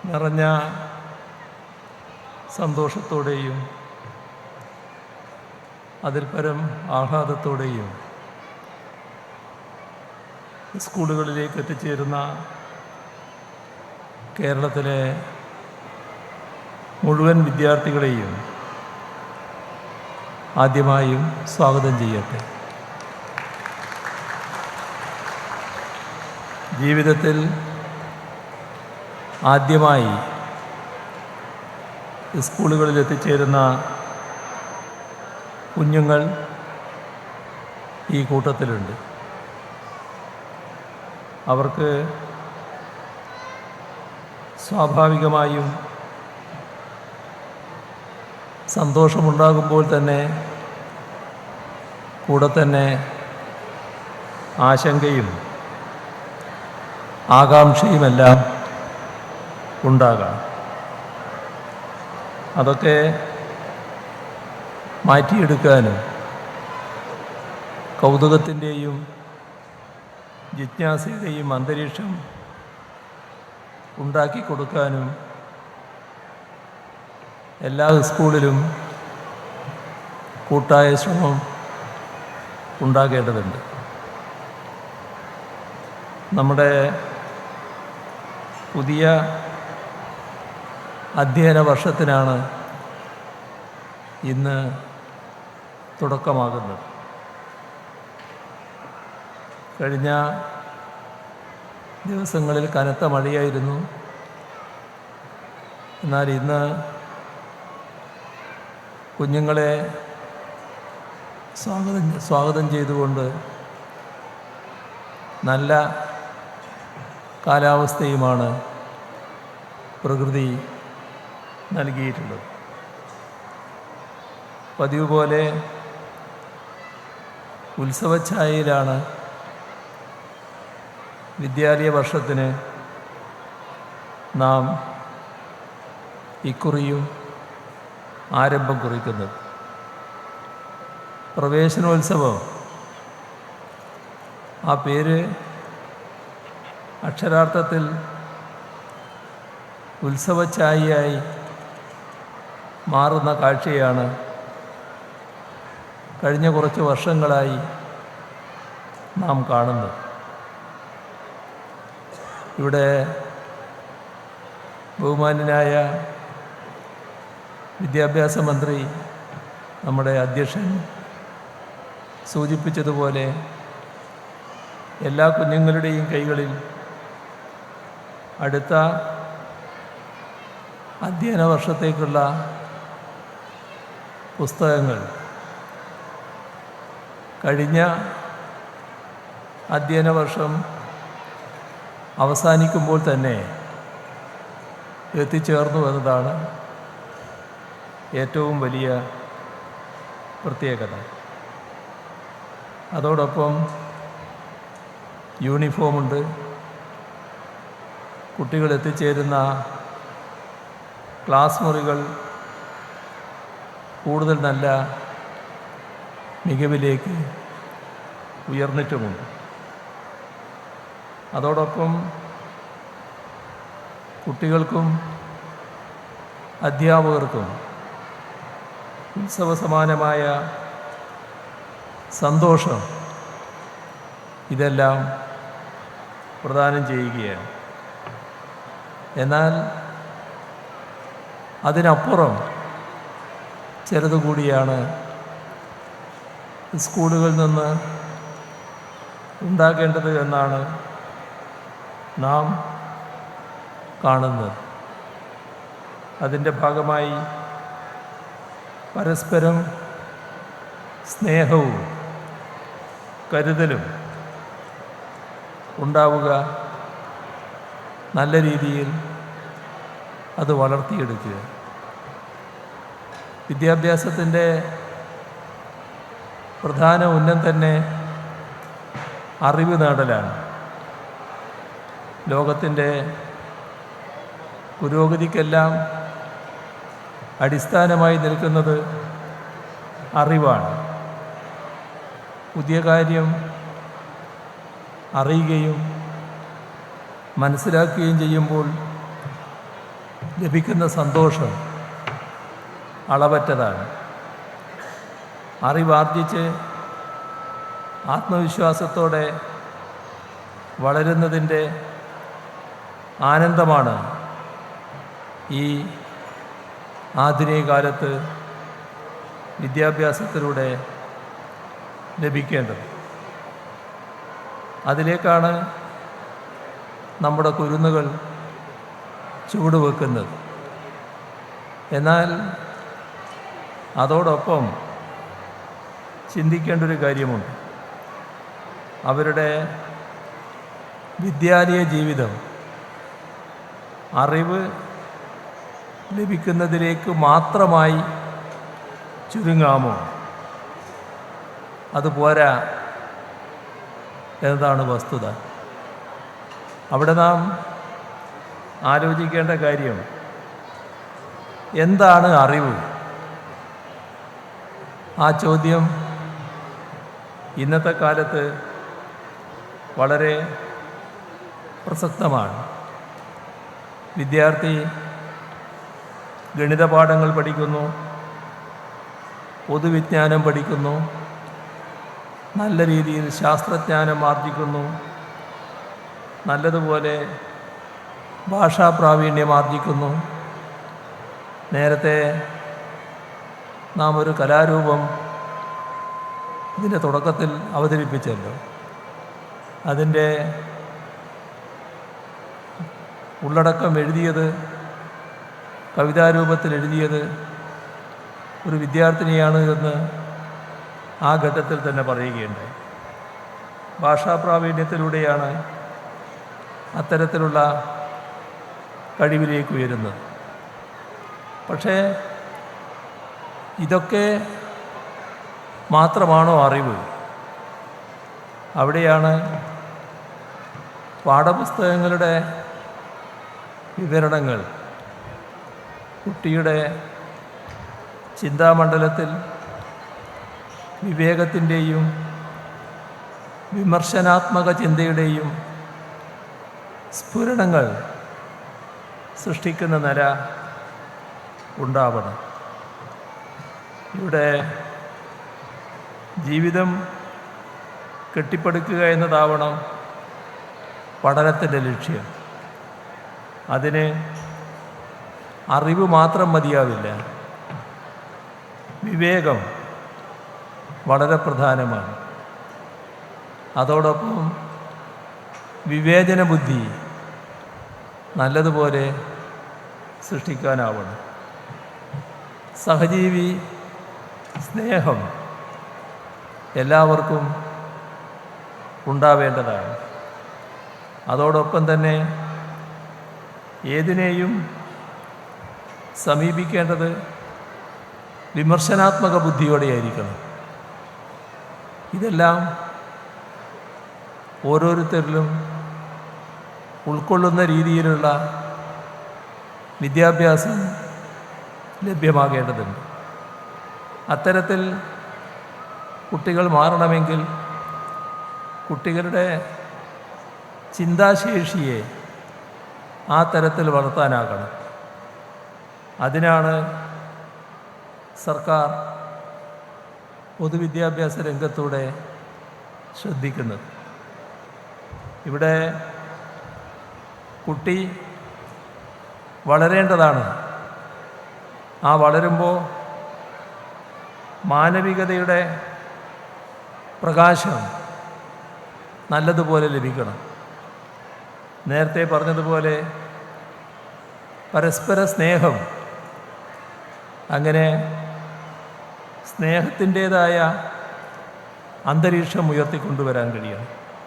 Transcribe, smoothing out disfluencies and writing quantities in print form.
നിറഞ്ഞ സന്തോഷത്തോടെയും അതിൽ പരം ആഹ്ലാദത്തോടെയും സ്കൂളുകളിലേക്ക് എത്തിച്ചേരുന്ന കേരളത്തിലെ മുഴുവൻ വിദ്യാർത്ഥികളെയും ആദ്യമായും സ്വാഗതം ചെയ്യട്ടെ. ജീവിതത്തിൽ ആദ്യമായി സ്കൂളുകളിൽ എത്തിച്ചേരുന്ന കുഞ്ഞുങ്ങൾ ഈ കൂട്ടത്തിലുണ്ട്. അവർക്ക് സ്വാഭാവികമായും സന്തോഷമുണ്ടാകുമ്പോൾ തന്നെ കൂടെ തന്നെ ആശങ്കയും ആകാംക്ഷയുമെല്ലാം ഉണ്ടാകാം. അതൊക്കെ മാറ്റിയെടുക്കാനും കൗതുകത്തിൻ്റെയും ജിജ്ഞാസയുടെയും അന്തരീക്ഷം ഉണ്ടാക്കി കൊടുക്കാനും എല്ലാ സ്കൂളിലും കൂട്ടായ ശ്രമം ഉണ്ടാകേണ്ടതുണ്ട്. നമ്മുടെ പുതിയ അധ്യയന വർഷത്തിനാണ് ഇന്ന് തുടക്കമാകുന്നത്. കഴിഞ്ഞ ദിവസങ്ങളിൽ കനത്ത മഴയായിരുന്നു. എന്നാൽ ഇന്ന് കുഞ്ഞുങ്ങളെ സ്വാഗതം ചെയ്തുകൊണ്ട് നല്ല കാലാവസ്ഥയുമാണ് പ്രകൃതി നൽകിയിട്ടുള്ളത്. പതിവ് പോലെ ഉത്സവഛായയിലാണ് വിദ്യാലയ വർഷത്തിന് നാം ഇക്കുറിയും ആരംഭം കുറിക്കുന്നത്. പ്രവേശനോത്സവം, ആ പേര് അക്ഷരാർത്ഥത്തിൽ ഉത്സവഛായയായി മാറുന്ന കാഴ്ചയാണ് കഴിഞ്ഞ കുറച്ച് വർഷങ്ങളായി നാം കാണുന്നത്. ഇവിടെ ബഹുമാന്യനായ വിദ്യാഭ്യാസ മന്ത്രി, നമ്മുടെ അധ്യക്ഷൻ സൂചിപ്പിച്ചതുപോലെ എല്ലാ കുഞ്ഞുങ്ങളുടെയും കൈകളിൽ അടുത്ത അധ്യയന വർഷത്തേക്കുള്ള പുസ്തകങ്ങൾ കഴിഞ്ഞ അധ്യയന വർഷം അവസാനിക്കുമ്പോൾ തന്നെ എത്തിച്ചേർന്നു എന്നതാണ് ഏറ്റവും വലിയ പ്രത്യേകത. അതോടൊപ്പം യൂണിഫോമുണ്ട്. കുട്ടികൾ എത്തിച്ചേരുന്ന ക്ലാസ് മുറികൾ കൂടുതൽ നല്ല മികവിലേക്ക് ഉയർന്നിട്ടുമുണ്ട്. അതോടൊപ്പം കുട്ടികൾക്കും അധ്യാപകർക്കും ഉത്സവസമാനമായ സന്തോഷം ഇതെല്ലാം പ്രദാനം ചെയ്യുകയാണ്. എന്നാൽ അതിനപ്പുറം ചിലതുകൂടിയാണ് സ്കൂളുകളിൽ നിന്ന് ഉണ്ടാകേണ്ടത് എന്നാണ് നാം കാണുന്നത്. അതിൻ്റെ ഭാഗമായി പരസ്പരം സ്നേഹവും കരുതലും ഉണ്ടാവുക, നല്ല രീതിയിൽ അത് വളർത്തിയെടുക്കുക. വിദ്യാഭ്യാസത്തിൻ്റെ പ്രധാന ഉന്നം തന്നെ അറിവ് നേടലാണ്. ലോകത്തിൻ്റെ പുരോഗതിക്കെല്ലാം അടിസ്ഥാനമായി നിൽക്കുന്നത് അറിവാണ്. പുതിയ കാര്യം അറിയുകയും മനസ്സിലാക്കുകയും ചെയ്യുമ്പോൾ ലഭിക്കുന്ന സന്തോഷം അളവറ്റതാണ്. അറിവാർജിച്ച് ആത്മവിശ്വാസത്തോടെ വളരുന്നതിൻ്റെ ആനന്ദമാണ് ഈ ആധുനിക കാലത്ത് വിദ്യാഭ്യാസത്തിലൂടെ ലഭിക്കേണ്ടത്. അതിലേക്കാണ് നമ്മുടെ കുരുന്നുകൾ ചുവടുവെക്കുന്നത്. എന്നാൽ അതോടൊപ്പം ചിന്തിക്കേണ്ട ഒരു കാര്യമുണ്ട്. അവരുടെ വിദ്യാലയ ജീവിതം അറിവ് ലഭിക്കുന്നതിലേക്ക് മാത്രമായി ചുരുങ്ങാമോ? അതുപോരാ എന്നതാണ് വസ്തുത. അവിടെ നാം ആലോചിക്കേണ്ട കാര്യം, എന്താണ് അറിവ്? ആ ചോദ്യം ഇന്നത്തെ കാലത്ത് വളരെ പ്രസക്തമാണ്. വിദ്യാർത്ഥി ഗണിത പാഠങ്ങൾ പഠിക്കുന്നു, പൊതുവിജ്ഞാനം പഠിക്കുന്നു, നല്ല രീതിയിൽ ശാസ്ത്രജ്ഞാനം ആർജിക്കുന്നു, നല്ലതുപോലെ ഭാഷാ പ്രാവീണ്യം ആർജിക്കുന്നു. നേരത്തെ നാം ഒരു കലാരൂപം ഇതിൻ്റെ തുടക്കത്തിൽ അവതരിപ്പിച്ചല്ലോ. അതിൻ്റെ ഉള്ളടക്കം എഴുതിയത്, കവിതാരൂപത്തിൽ എഴുതിയത് ഒരു വിദ്യാർത്ഥിനിയാണ് എന്ന് ആ ഘട്ടത്തിൽ തന്നെ പറയുകയുണ്ടായി. ഭാഷാപ്രാവീണ്യത്തിലൂടെയാണ് അത്തരത്തിലുള്ള കഴിവിലേക്ക് ഉയരുന്നത്. പക്ഷേ ഇതൊക്കെ മാത്രമാണോ അറിവ്? അവിടെയാണ് പാഠപുസ്തകങ്ങളുടെ വിവരണങ്ങൾ കുട്ടിയുടെ ചിന്താമണ്ഡലത്തിൽ വിവേകത്തിൻ്റെയും വിമർശനാത്മക ചിന്തയുടെയും സ്ഫുരണങ്ങൾ സൃഷ്ടിക്കുന്ന നില ഉണ്ടാവണം. ഇവിടെ ജീവിതം കെട്ടിപ്പടുക്കുക എന്നതാവണം പഠനത്തിൻ്റെ ലക്ഷ്യം. അതിന് അറിവ് മാത്രം മതിയാവില്ല. വിവേകം വളരെ പ്രധാനമാണ്. അതോടൊപ്പം വിവേചന ബുദ്ധി നല്ലതുപോലെ സൃഷ്ടിക്കാനാവണം. സഹജീവി സ്നേഹം എല്ലാവർക്കും ഉണ്ടാവേണ്ടതാണ്. അതോടൊപ്പം തന്നെ ഏതിനെയും സമീപിക്കേണ്ടത് വിമർശനാത്മക ബുദ്ധിയോടെയായിരിക്കണം. ഇതെല്ലാം ഓരോരുത്തരിലും ഉൾക്കൊള്ളുന്ന രീതിയിലുള്ള വിദ്യാഭ്യാസം ലഭ്യമാകേണ്ടതുണ്ട്. അത്തരത്തിൽ കുട്ടികൾ മാറണമെങ്കിൽ കുട്ടികളുടെ ചിന്താശേഷിയെ ആ തരത്തിൽ വളർത്താനാകണം. അതിനാണ് സർക്കാർ പൊതുവിദ്യാഭ്യാസ രംഗത്തൂടെ ശ്രദ്ധിക്കുന്നത്. ഇവിടെ കുട്ടി വളരേണ്ടതാണ്. ആ വളരുമ്പോൾ മാനവികതയുടെ പ്രകാശം നല്ലതുപോലെ ലഭിക്കണം. നേരത്തെ പറഞ്ഞതുപോലെ പരസ്പര സ്നേഹം, അങ്ങനെ സ്നേഹത്തിൻ്റേതായ അന്തരീക്ഷം ഉയർത്തിക്കൊണ്ടുവരാൻ കഴിയണം.